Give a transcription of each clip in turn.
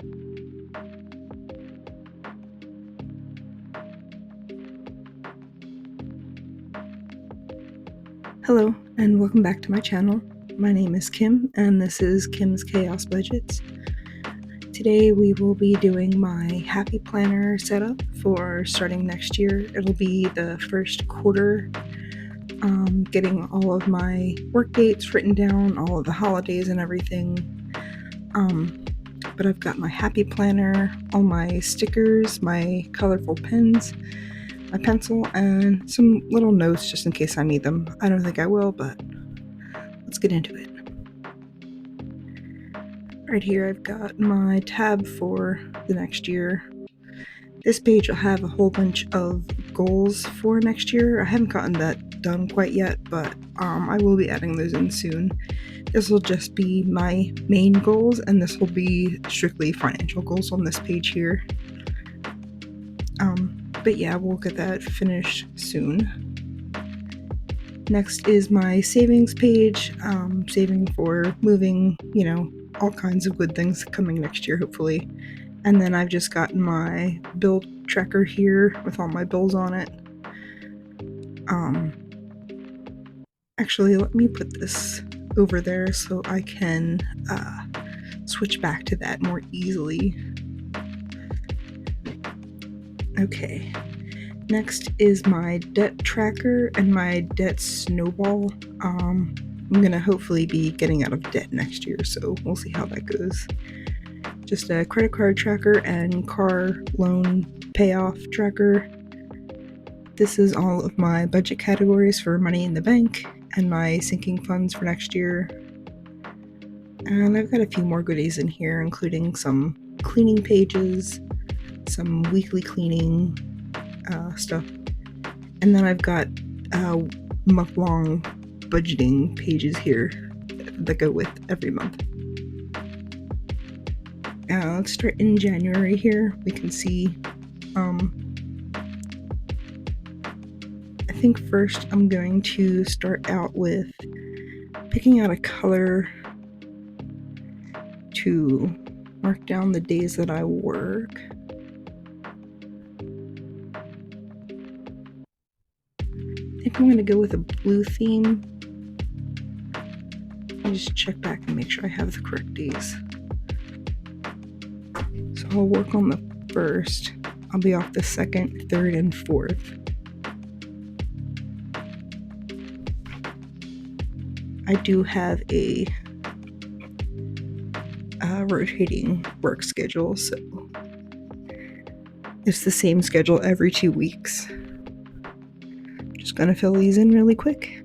Hello, and welcome back to my channel. My name is Kim, and this is Kim's Chaos Budgets. Today we will be doing my Happy Planner setup for starting next year. It'll be the first quarter, getting all of my work dates written down, all of the holidays and everything. But I've got my Happy Planner, all my stickers, my colorful pens, my pencil, and some little notes just in case I need them. I don't think I will, but let's get into it. Right here I've got my tab for the next year. This page will have a whole bunch of goals for next year. I haven't gotten that done quite yet, but I will be adding those in soon. This will just be my main goals, and this will be strictly financial goals on this page here. But yeah, we'll get that finished soon. Next is my savings page, saving for moving, all kinds of good things coming next year, hopefully. And then I've just gotten my bill tracker here with all my bills on it. Actually, let me put this over there so I can switch back to that more easily. Okay, next is my debt tracker and my debt snowball. I'm gonna hopefully be getting out of debt next year, so we'll see how that goes. Just a credit card tracker and car loan payoff tracker. This is all of my budget categories for money in the bank and my sinking funds for next year. And I've got a few more goodies in here, including some cleaning pages, some weekly cleaning stuff, and then I've got month-long budgeting pages here that go with every month. Let's start in January here. We can see, I think first I'm going to start out with picking out a color to mark down the days that I work. I think I'm going to go with a blue theme. Let me just check back and make sure I have the correct days. So I'll work on the 1st. I'll be off the 2nd, 3rd, and 4th. I do have a rotating work schedule, so it's the same schedule every 2 weeks. Just gonna fill these in really quick.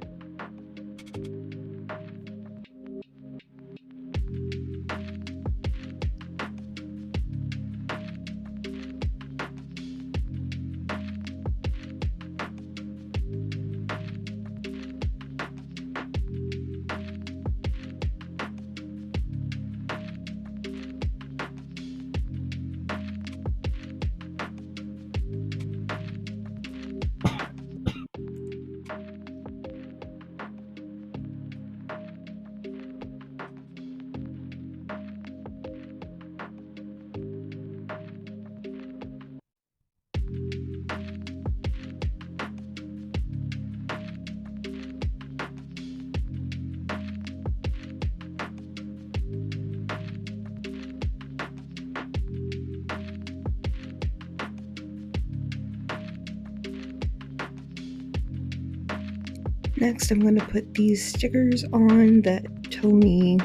Next, I'm going to put these stickers on that tell me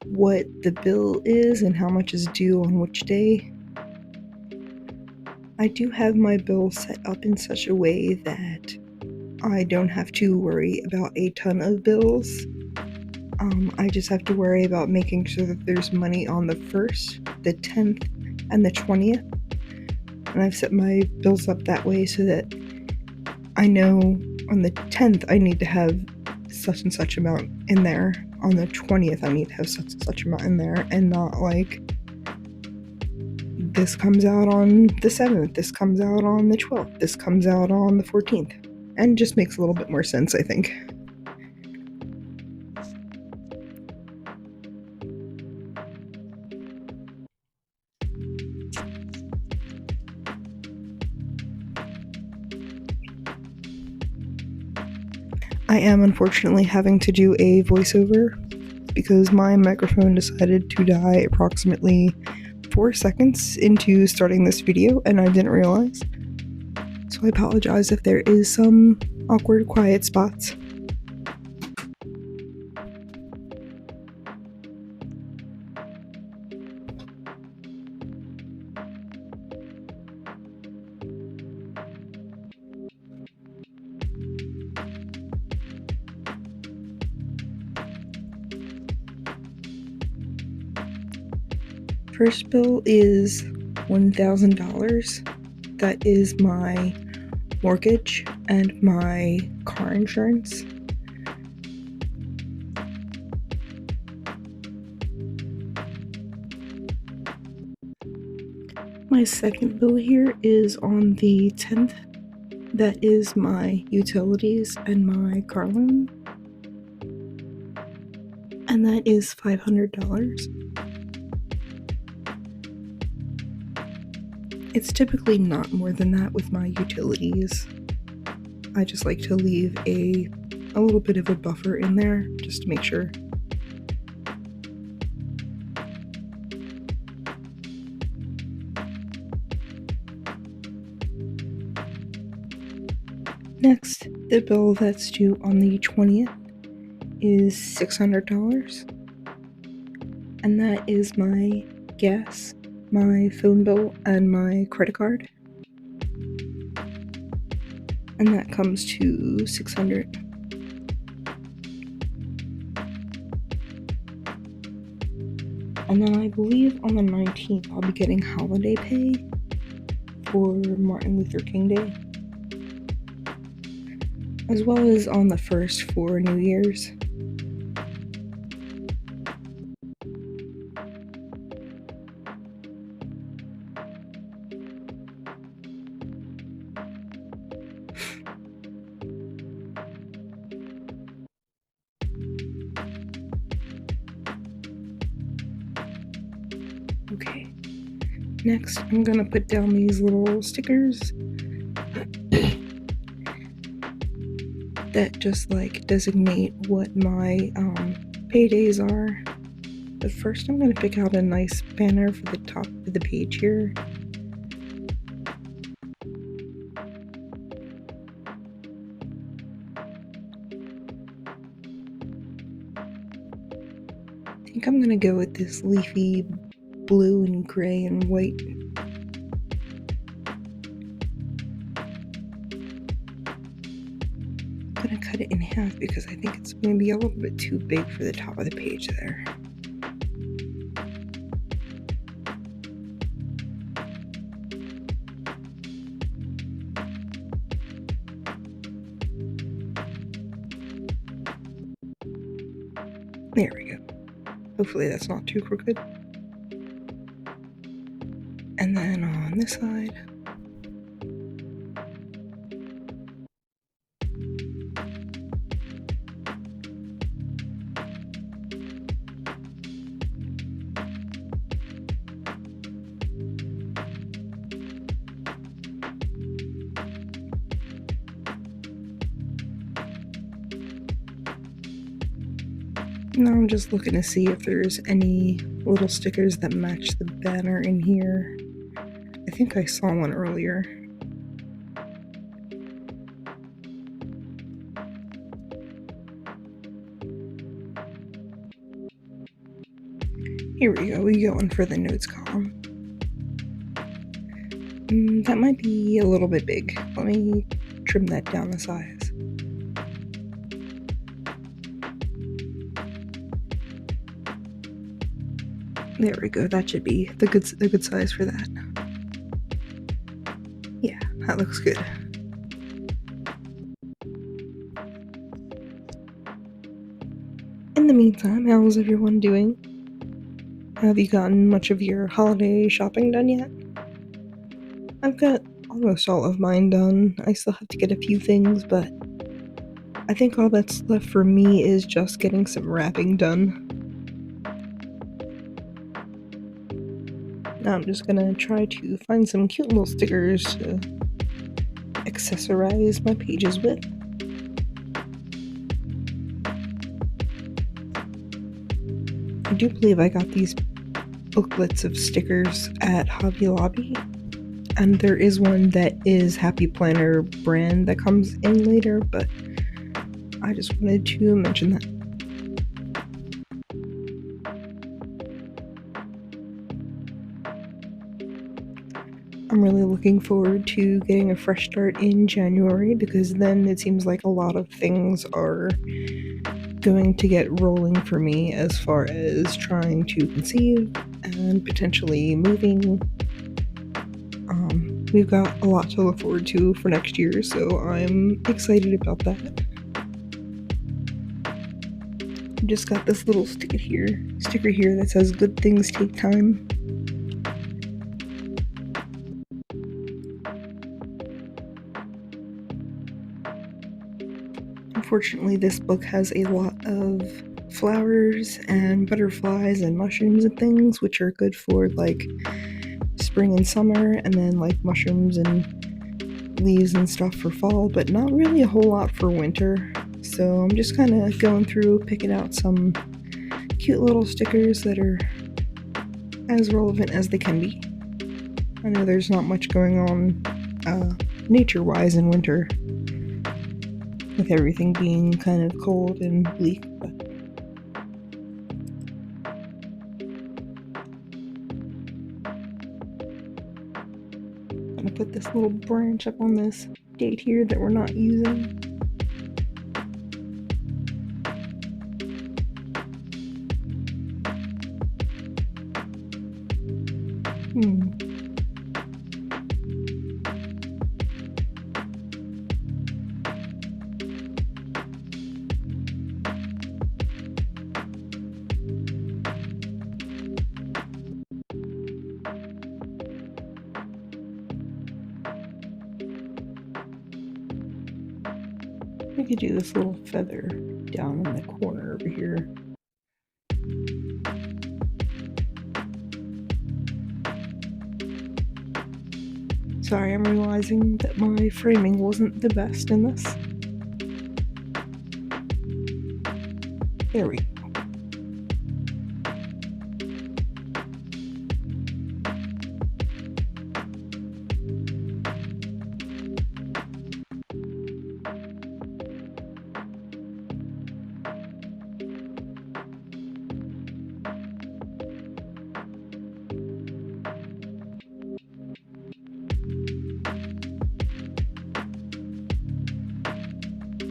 what the bill is and how much is due on which day. I do have my bill set up in such a way that I don't have to worry about a ton of bills. I just have to worry about making sure that there's money on the 1st, the 10th, and the 20th. And I've set my bills up that way so that I know on the 10th I need to have such and such amount in there. On the 20th I need to have such and such amount in there, and not like this comes out on the 7th, this comes out on the 12th, this comes out on the 14th. And just makes a little bit more sense, I think. I am unfortunately having to do a voiceover because my microphone decided to die approximately 4 seconds into starting this video and I didn't realize. So I apologize if there is some awkward quiet spots. First bill is $1,000. That is my mortgage and my car insurance. My second bill here is on the 10th. That is my utilities and my car loan. And that is $500. It's typically not more than that with my utilities. I just like to leave a little bit of a buffer in there just to make sure. Next, the bill that's due on the 20th is $600. And that is my gas, my phone bill, and my credit card. And that comes to $600. And then I believe on the 19th I'll be getting holiday pay for Martin Luther King Day, as well as on the 1st for New Year's. Okay, next I'm gonna put down these little stickers that just like designate what my paydays are. But first I'm gonna pick out a nice banner for the top of the page here. I think I'm gonna go with this leafy blue and gray and white. I'm gonna cut it in half because I think it's gonna be a little bit too big for the top of the page there. There we go. Hopefully that's not too crooked. And then on this side, now I'm just looking to see if there's any little stickers that match the banner in here. I think I saw one earlier. Here we go, we got one for the notes column. That might be a little bit big. Let me trim that down a size. There we go, that should be the good size for that. Yeah, that looks good. In the meantime, how's everyone doing? Have you gotten much of your holiday shopping done yet? I've got almost all of mine done. I still have to get a few things, but I think all that's left for me is just getting some wrapping done. Now I'm just gonna try to find some cute little stickers to accessorize my pages with. do believe I got these booklets of stickers at Hobby Lobby, and there is one that is Happy Planner brand that comes in later, but I just wanted to mention that. I'm really looking forward to getting a fresh start in January, because then it seems like a lot of things are going to get rolling for me as far as trying to conceive and potentially moving. We've got a lot to look forward to for next year, so I'm excited about that. I just got this little sticker here that says "Good things take time." Unfortunately, this book has a lot of flowers and butterflies and mushrooms and things, which are good for like spring and summer, and then like mushrooms and leaves and stuff for fall, but not really a whole lot for winter. So I'm just kind of going through, picking out some cute little stickers that are as relevant as they can be. I know there's not much going on nature-wise in winter, with everything being kind of cold and bleak, but I'm gonna put this little branch up on this date here that we're not using. We could do this little feather down in the corner over here. Sorry, I'm realizing that my framing wasn't the best in this. There we go.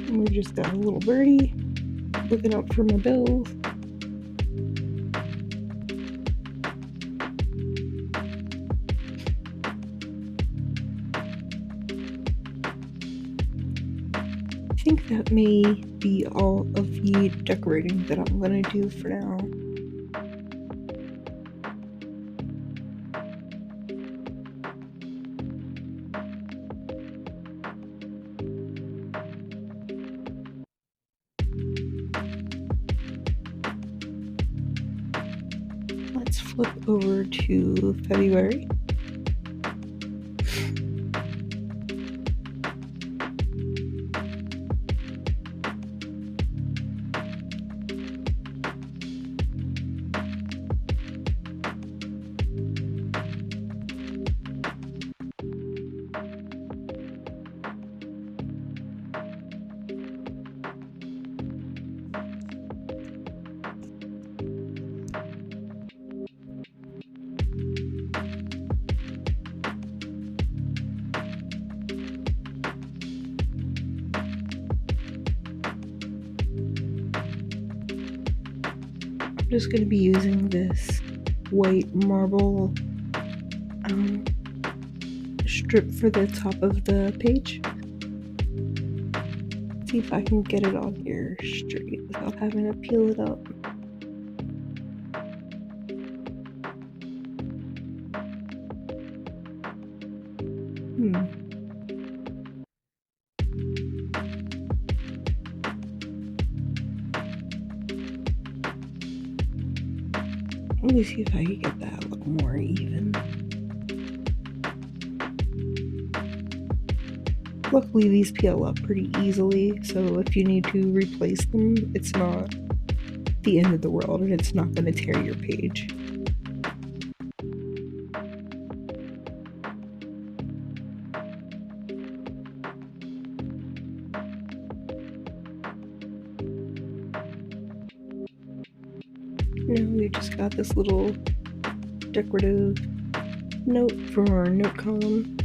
And we just got a little birdie looking up for my bills. I think that may be all of the decorating that I'm going to do for now. Let's flip over to February. I'm just going to be using this white marble strip for the top of the page. See if I can get it on here straight without having to peel it up. Let me see if I can get that a little more even. Luckily, these peel up pretty easily, so if you need to replace them, it's not the end of the world and it's not going to tear your page. Now we just got this little decorative note from our note column.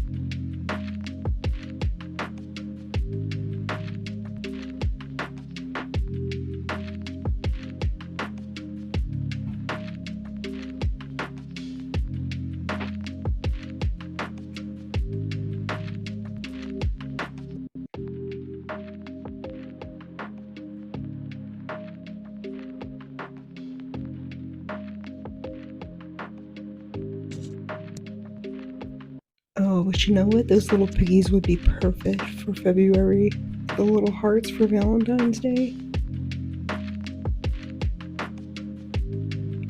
Oh, but you know what? Those little piggies would be perfect for February. The little hearts for Valentine's Day.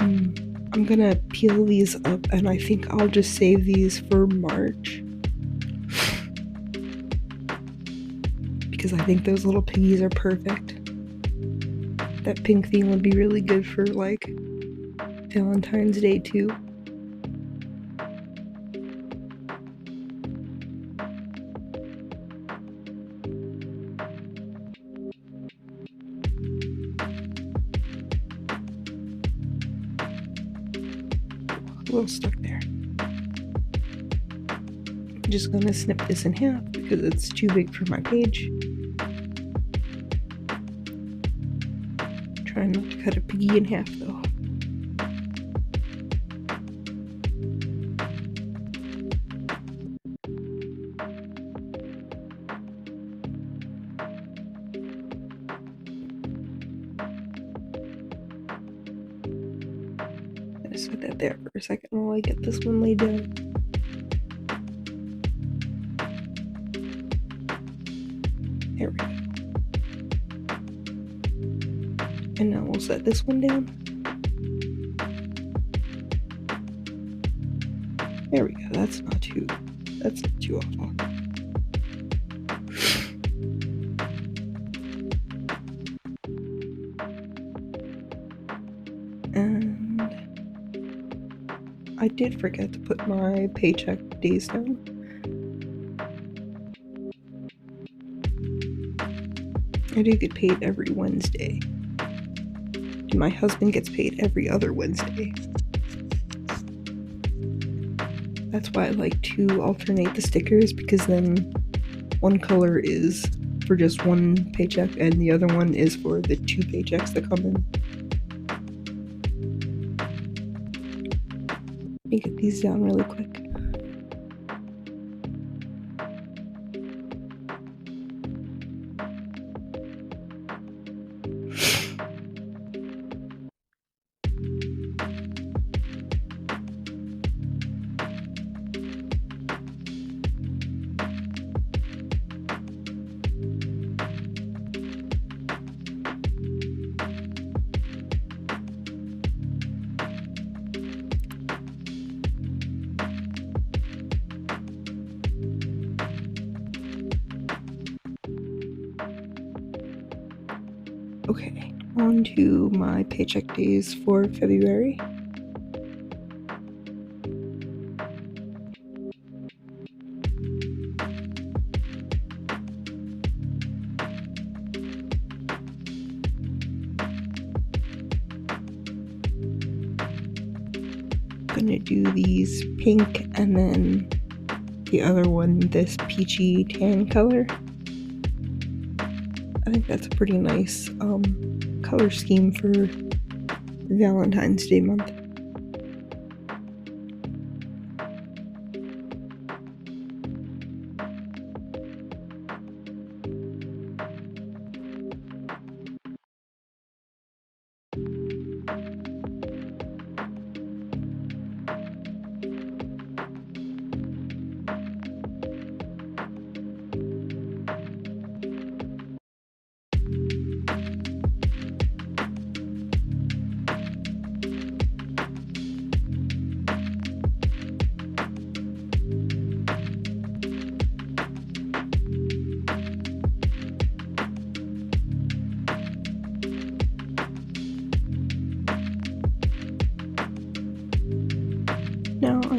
I'm gonna peel these up and I think I'll just save these for March. Because I think those little piggies are perfect. That pink theme would be really good for like Valentine's Day too. A little stuck there. I'm just gonna snip this in half because it's too big for my page. Try not to cut a piggy in half though. Set that there for a second while I get this one laid down. There we go. And now we'll set this one down. There we go. That's not too awful. And I did forget to put my paycheck days down. I do get paid every Wednesday. And my husband gets paid every other Wednesday. That's why I like to alternate the stickers, because then one color is for just one paycheck and the other one is for the 2 paychecks that come in. Let me get these down really quick. Okay, on to my paycheck days for February. I'm gonna do these pink and then the other one this peachy tan color. I think that's a pretty nice color scheme for Valentine's Day month.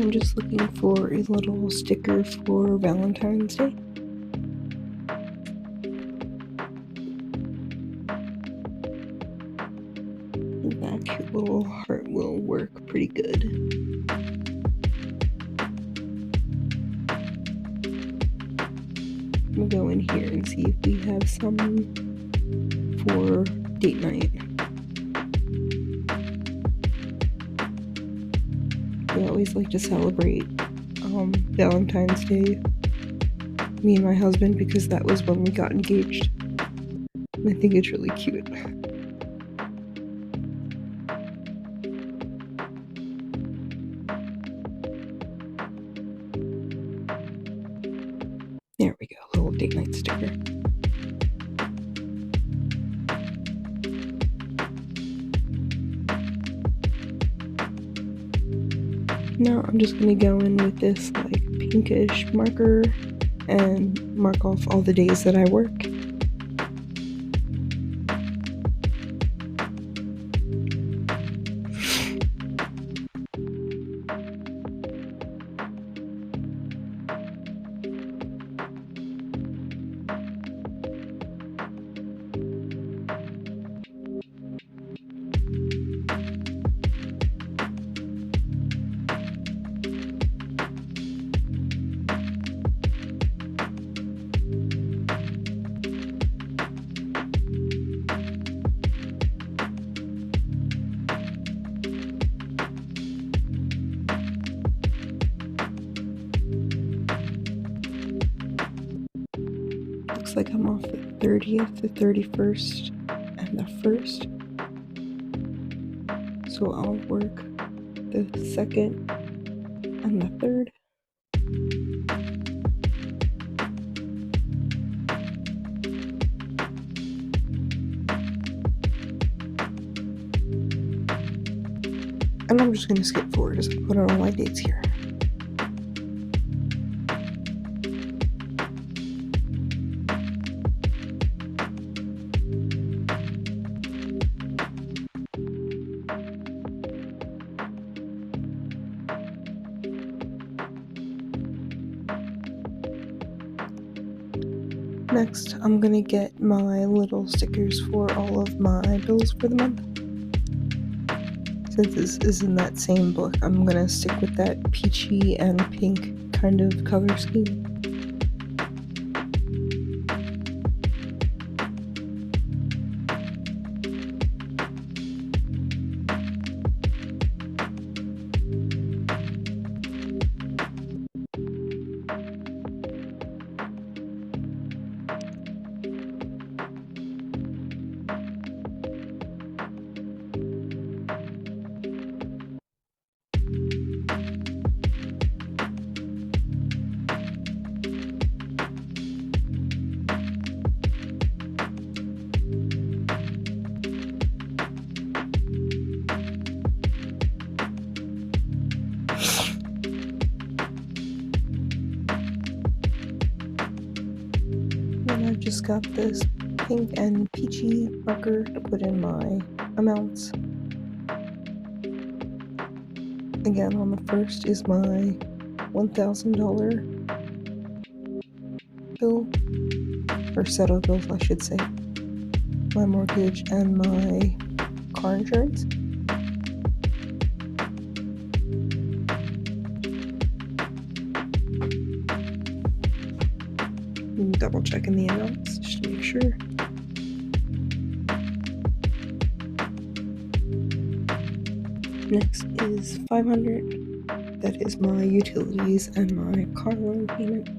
I'm just looking for a little sticker for Valentine's Day. That cute little heart will work pretty good. We'll go in here and see if we have some for date night. We always like to celebrate Valentine's Day, me and my husband, because that was when we got engaged. And I think it's really cute. There we go, little date night sticker. Now I'm just gonna go in with this like pinkish marker and mark off all the days that I work. Looks like I'm off the 30th, the 31st, and the 1st. So I'll work the 2nd and the 3rd. And I'm just going to skip forward as I put on all my dates here. Next, I'm gonna get my little stickers for all of my bills for the month. Since this is in that same book, I'm gonna stick with that peachy and pink kind of color scheme. And I've just got this pink and peachy marker to put in my amounts. Again, on the 1st is my $1,000 bill, or set of bills, I should say. My mortgage and my car insurance. Double checking the amounts just to make sure. Next is $500. That is my utilities and my car loan payment.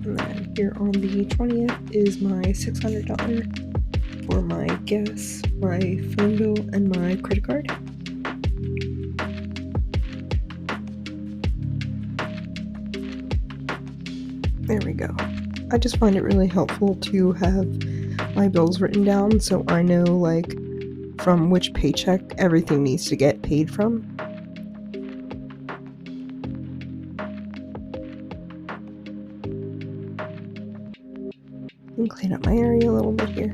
And then here on the 20th is my $600 for my gas, my phone bill, and my credit card. There we go. I just find it really helpful to have my bills written down so I know like from which paycheck everything needs to get paid from. And clean up my area a little bit here.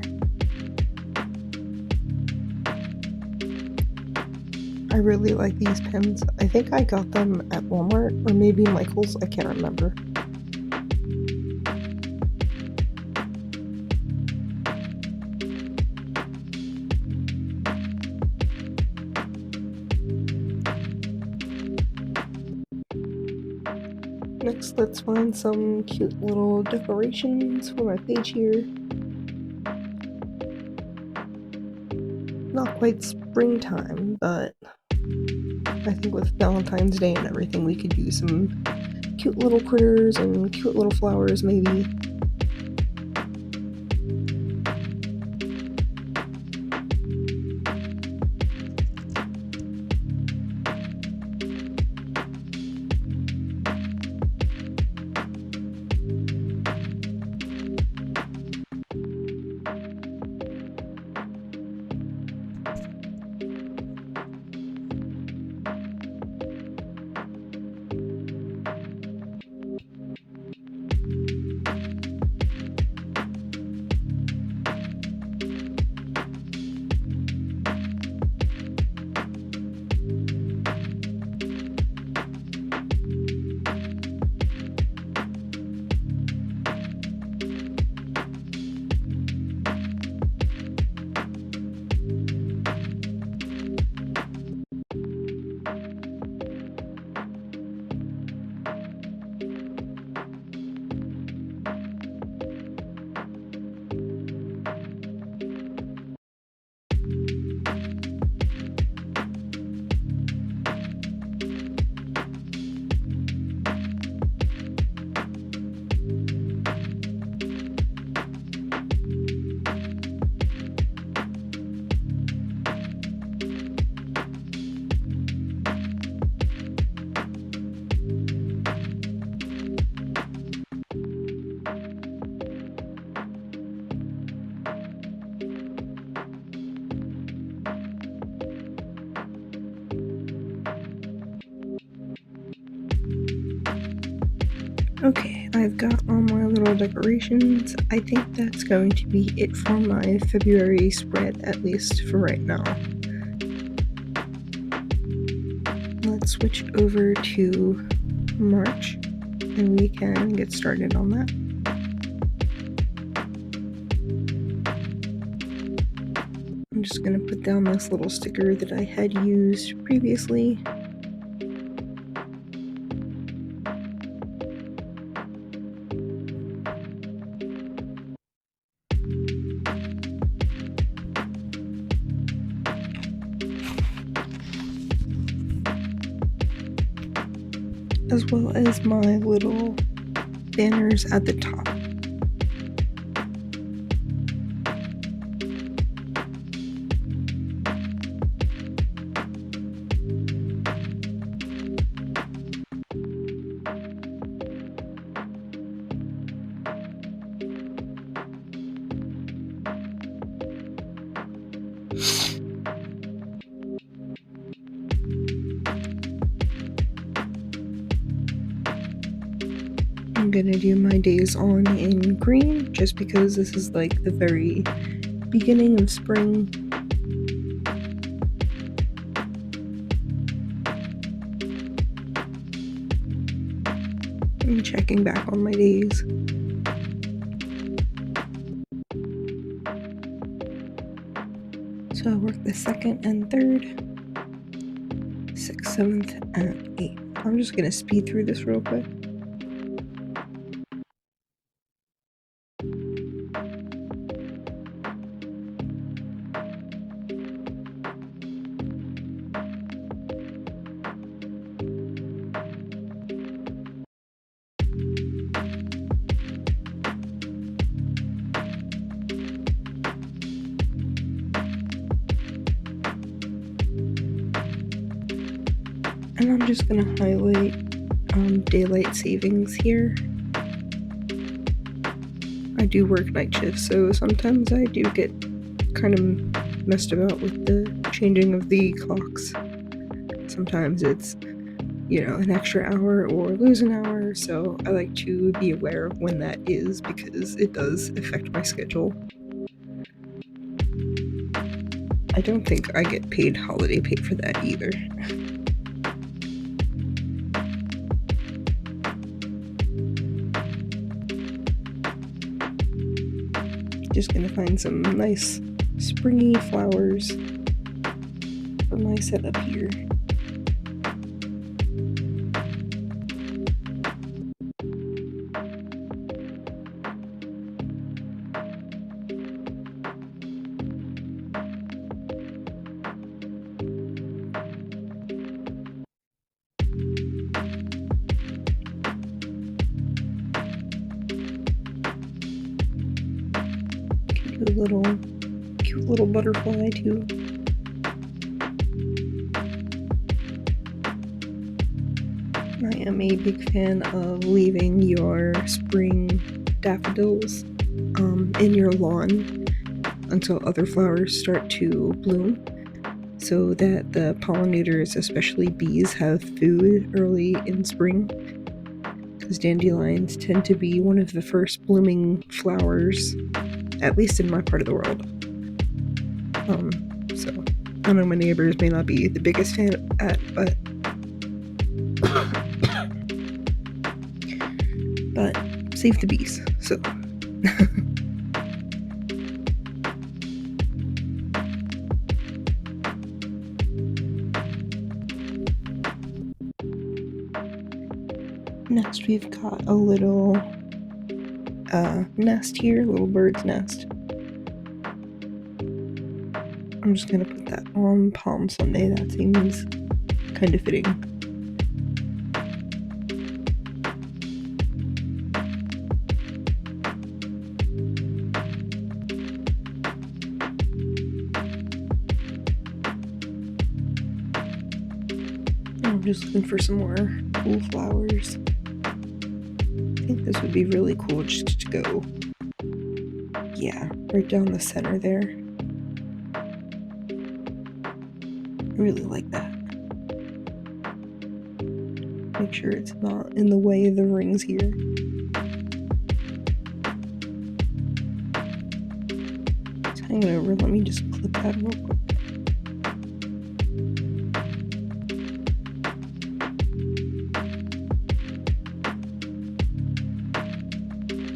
I really like these pens. I think I got them at Walmart or maybe Michael's, I can't remember. Next, let's find some cute little decorations for my page here. Not quite springtime, but I think with Valentine's Day and everything, we could do some cute little critters and cute little flowers, maybe. Okay, I've got all my little decorations. I think that's going to be it for my February spread, at least for right now. Let's switch over to March and we can get started on that. I'm just going to put down this little sticker that I had used previously. As well as my little banners at the top. I'm gonna do my days on in green just because this is like the very beginning of spring. I'm checking back on my days. So I work the 2nd and 3rd, 6th, 7th, and 8th. I'm just gonna speed through this real quick. And I'm just gonna highlight daylight savings here. I do work night shifts, so sometimes I do get kind of messed about with the changing of the clocks. Sometimes it's an extra hour or lose an hour. So I like to be aware of when that is because it does affect my schedule. I don't think I get paid holiday pay for that either. Just gonna find some nice springy flowers for my setup here. Cute little butterfly too. I am a big fan of leaving your spring daffodils in your lawn until other flowers start to bloom, so that the pollinators, especially bees, have food early in spring, because dandelions tend to be one of the first blooming flowers, at least in my part of the world. So I know my neighbors may not be the biggest fan of that, but save the bees. So next we've got a little nest here, a little bird's nest. I'm just gonna put that on Palm Sunday. That seems kind of fitting. I'm just looking for some more cool flowers. I think this would be really cool just to go, yeah, right down the center there. I really like that. Make sure it's not in the way of the rings here. It's hanging over. Let me just clip that real quick.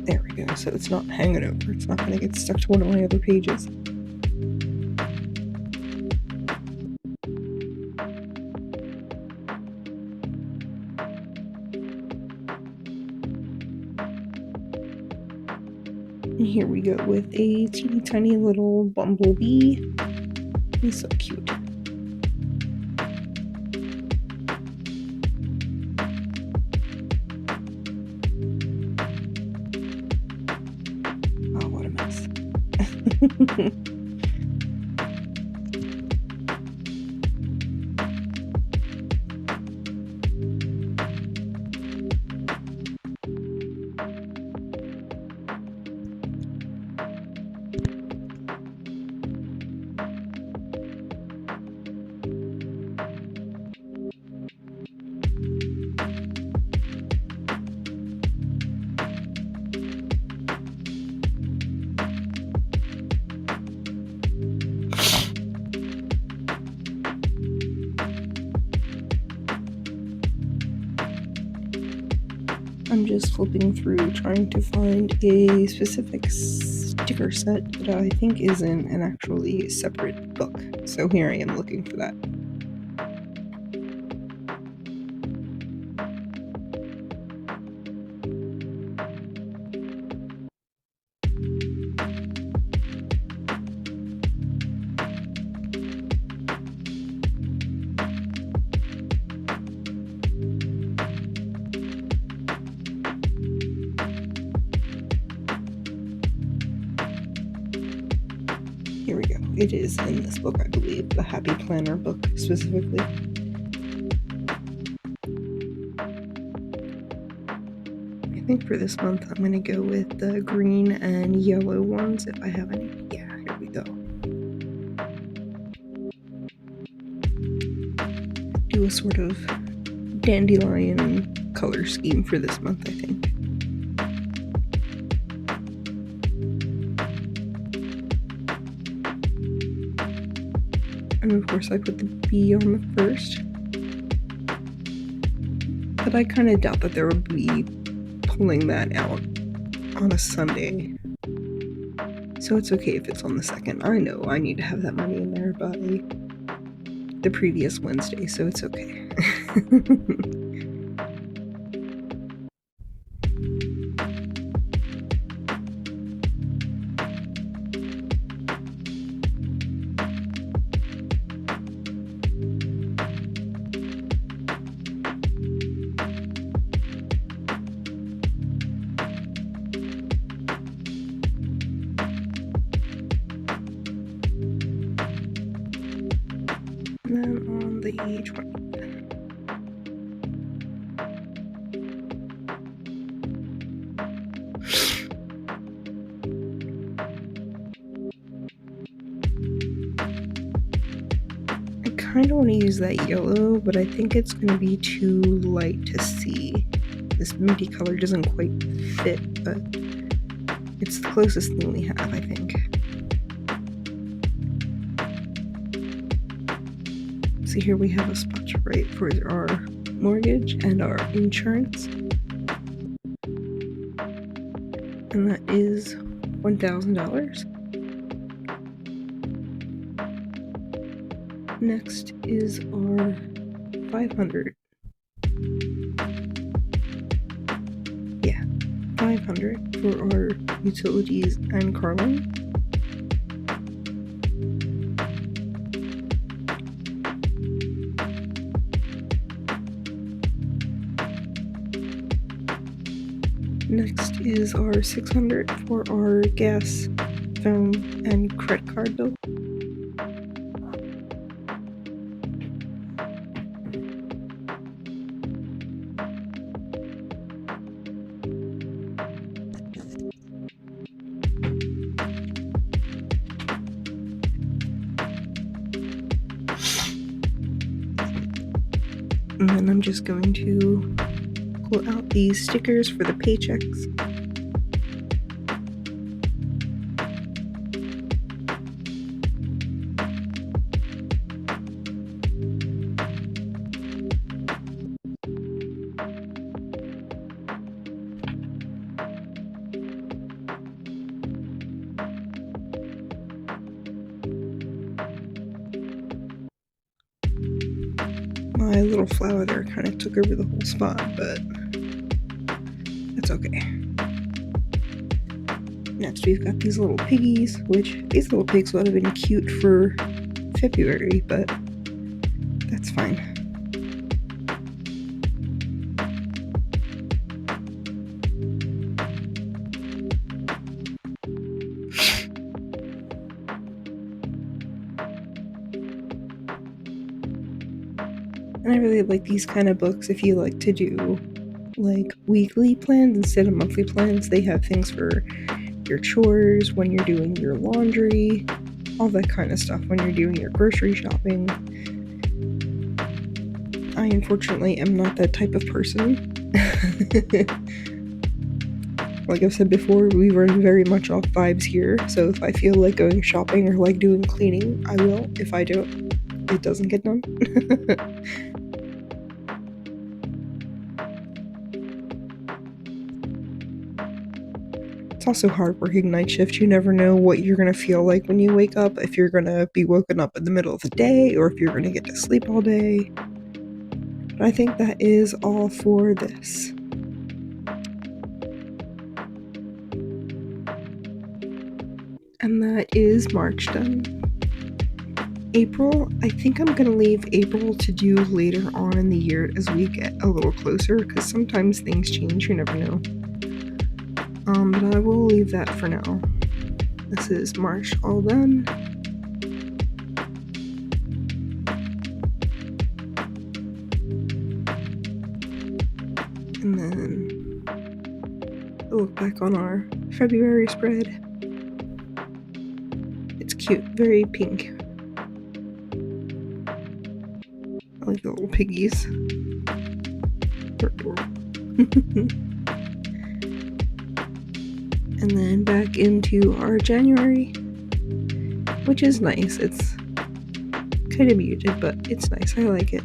There we go. So it's not hanging over. It's not going to get stuck to one of my other pages. And here we go with a teeny tiny little bumblebee. He's so cute. Oh, what a mess. I'm just flipping through trying to find a specific sticker set that I think is in an actually separate book. So here I am looking for that. Here we go. It is in this book, I believe, the Happy Planner book specifically. I think for this month I'm going to go with the green and yellow ones if I have any. Yeah, here we go. Do a sort of dandelion color scheme for this month, I think. And of course I put the B on the first. But I kind of doubt that there would be pulling that out on a Sunday. So it's okay if it's on the 2nd. I know I need to have that money in there by the previous Wednesday, so it's okay. And then on the 20th. I kind of want to use that yellow, but I think it's going to be too light to see. This minty color doesn't quite fit, but it's the closest thing we have, I think. See, here we have a spot to write for our mortgage and our insurance. And that is $1,000. Next is our 500. Yeah, 500 for our utilities and car loan. Next is our 600 for our gas, phone, and credit card bill. And then I'm just going to pull out these stickers for the paychecks. My little flower there kind of took over the whole spot, but that's okay. Next we've got these little piggies, which these little pigs would have been cute for February, but that's fine. And I really like these kind of books if you like to do like weekly plans instead of monthly plans. They have things for your chores, when you're doing your laundry, all that kind of stuff, when you're doing your grocery shopping. I unfortunately am not that type of person. Like I've said before, we run very much off vibes here, so if I feel like going shopping or like doing cleaning, I will. If I don't, it doesn't get done. It's also hard working night shift. You never know what you're going to feel like when you wake up, if you're going to be woken up in the middle of the day or if you're going to get to sleep all day. But I think that is all for this. And that is March done. April, I think I'm going to leave April to do later on in the year as we get a little closer, because sometimes things change, you never know. But I will leave that for now. This is March all done. And then we'll look back on our February spread. It's cute, very pink. I like the little piggies. They're adorable. And then back into our January, which is nice. It's kind of muted, but it's nice. I like it.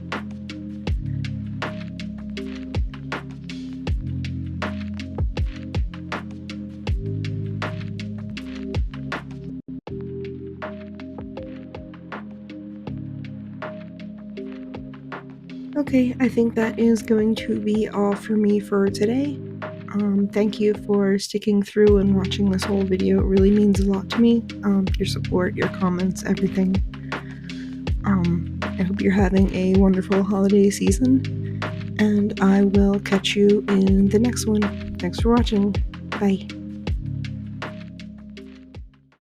Okay, I think that is going to be all for me for today. Thank you for sticking through and watching this whole video. It really means a lot to me. Your support, your comments, everything. I hope you're having a wonderful holiday season, and I will catch you in the next one. Thanks for watching. Bye.